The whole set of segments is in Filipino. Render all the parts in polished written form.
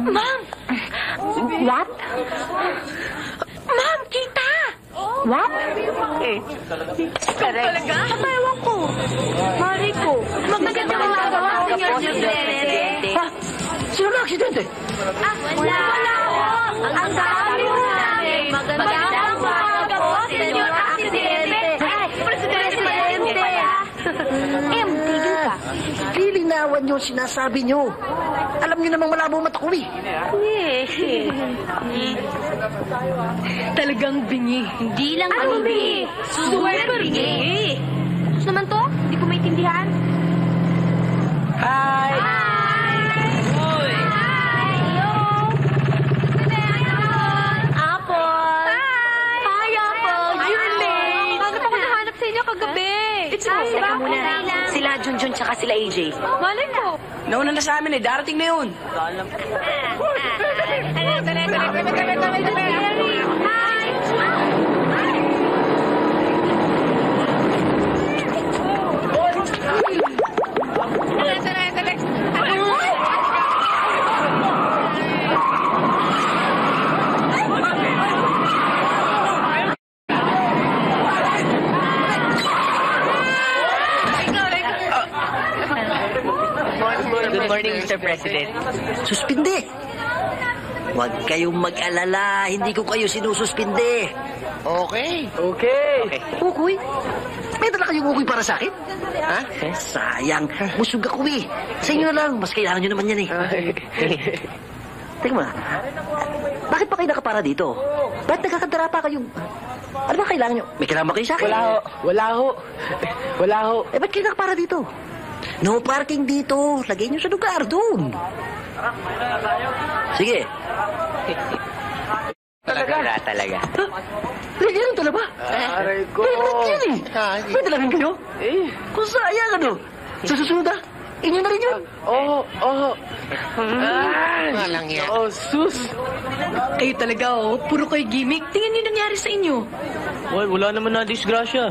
Ma'am! What? Ma'am, kita! What? Talaga? Ewan ko. Mari ko. Maganda ang magawa, Senyor Presidente. Ha? Sino na aksidente? Wala po. Ang dami po namin. Magandang umaga po, Senyor Presidente. Presidente. Tigil ka. Lilinawan niyo ang sinasabi niyo. Alam niyo namang malabo mata ko eh. Talagang bingi. Hindi lang bingi. Super bingi. Ano naman to? Hindi ko maintindihan. Hi! Hi! Hello! Apple! Hi, Apple! You're late! Paano pa ko nahanap sa inyo kagabi? Teka muna. Sila Junjun tsaka sila AJ. Malay ko. Nauna na sa amin eh. Darating na yun. Good morning, Mr. President. Suspinde. Huwag kayong mag-alala. Hindi ko kayo sinususpinde. Okay. Ukoy? May dala kayong ukoy para sa akin? Ha? Sayang. Busog ako eh. Sa inyo na lang. Mas kailangan nyo naman yan eh. Teka mo. Bakit pa kayo nakapara dito? Ba't nagkakadara pa kayong... Ano ba kailangan nyo? May kailangan ba kayo sa akin? Wala ho. Eh, ba't kayo nakapara dito? No parking dito. Lagay nyo sa lugar doon. Sige. Talaga. Ganyan talaga ba? Aray ko. Yan eh. May dalagan kayo? Kung sayang ano. Sa susunod inyo na rin yun. Walang yan. Sus. Kayo talaga, puro kayo gimmick. Tingnan niyo nangyari sa inyo. Wala naman na disgrasya.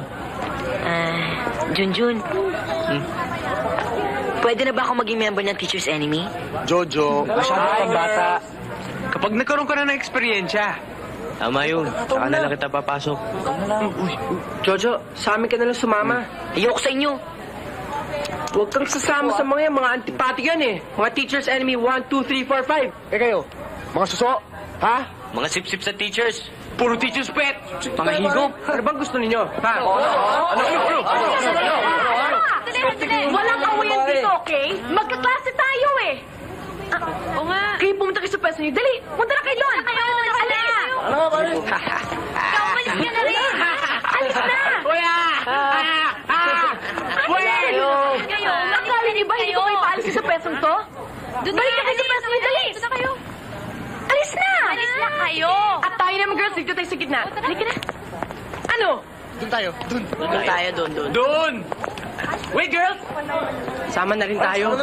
Junjun. Pwede na ba ako maging member ng Teacher's Enemy? Jojo, masyado kang bata. Kapag nagkaroon ka na ng eksperyensya. Tama yun. Saka na lang kita papasok. Jojo, sa amin ka na lang sumama. Ayoko sa inyo. Huwag kang sasama sa mga yan. Mga antipati yan eh. Mga Teacher's Enemy 1, 2, 3, 4, 5. Kayo, mga suso, ha? Mga sip-sip sa teachers. Puro teacher's pet. Mga higop. Ano bang gusto ninyo? Ha? Walang awayan dito, okay? Magkaklase tayo eh. Oo nga. Kayo pumunta kayo sa pwesto niyo. Dali, punta na kayo doon. Alis! Ikaw, umalis ka na rin. Alis na! Kuya! Ngayon, akala niyo ba hindi ko kayo paalisin sa pwestong to? Balik na kayo sa pwesto niyo. Dali! Doon na kayo. Alis na! Alis na kayo! At tayo naman, girls. Dito tayo sa gitna. Halika na. Ano? Doon! Wait, girls! Sama na rin tayo.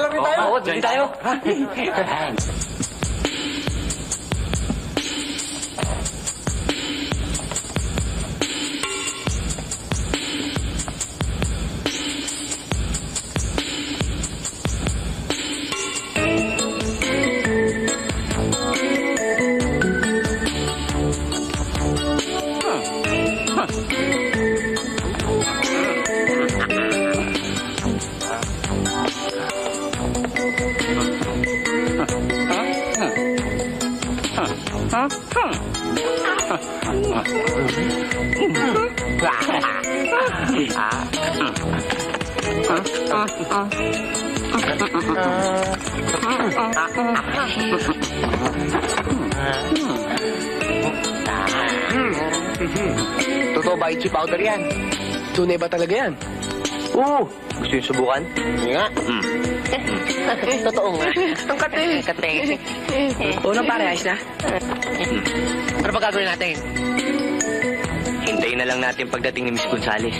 Oo, doon tayo. Totoo ba yung powder yan? Tunay ba talaga yan? Oo. Gusto yung subukan? Nga. Totoo nga. Ang kate. Kate. Unang pare, ayos na? Ano ba gagawin natin? Hintayin na lang natin pagdating ni Miss Gonzales.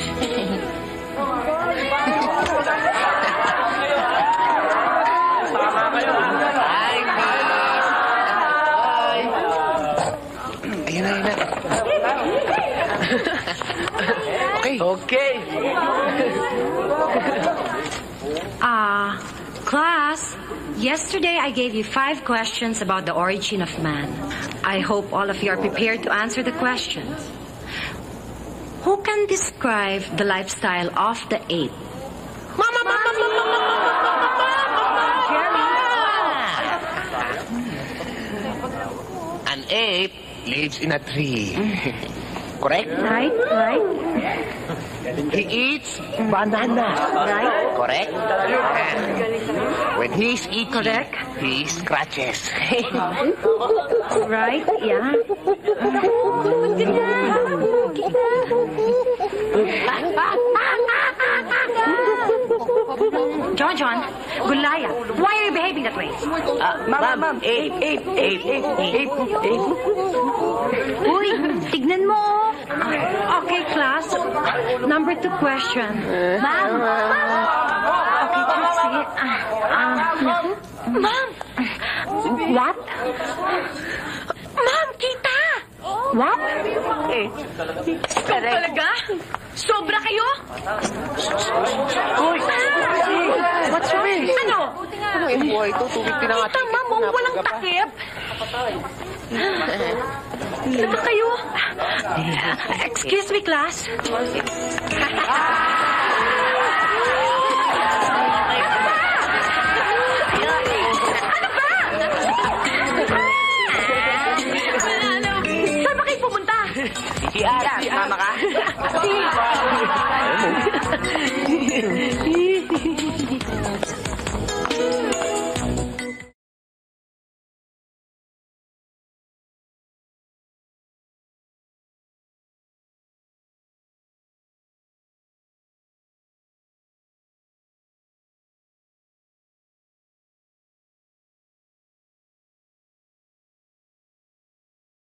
Ayan na. Okay. Class. Class, yesterday I gave you 5 questions about the origin of man. I hope all of you are prepared to answer the questions. Who can describe the lifestyle of the ape? An ape lives in a tree. Correct? Right. He eats bananas. Right. Correct? When he's eating, Correct. he scratches. Right, yeah. John, Gulaya, why are you behaving that way? Ma'am, ape. Uy, tignan mo. Okay, class. Number 2 question. Ma'am. Okay, class, sige. Ma'am. What? Ma'am, kita! What? Talaga? Sobra kayo? What's wrong? Ano? Buhay ito, tubig Kita, ma'am, walang takip. Ano kayo? Excuse me, class. Saan ba kayo pumunta? Mama ka?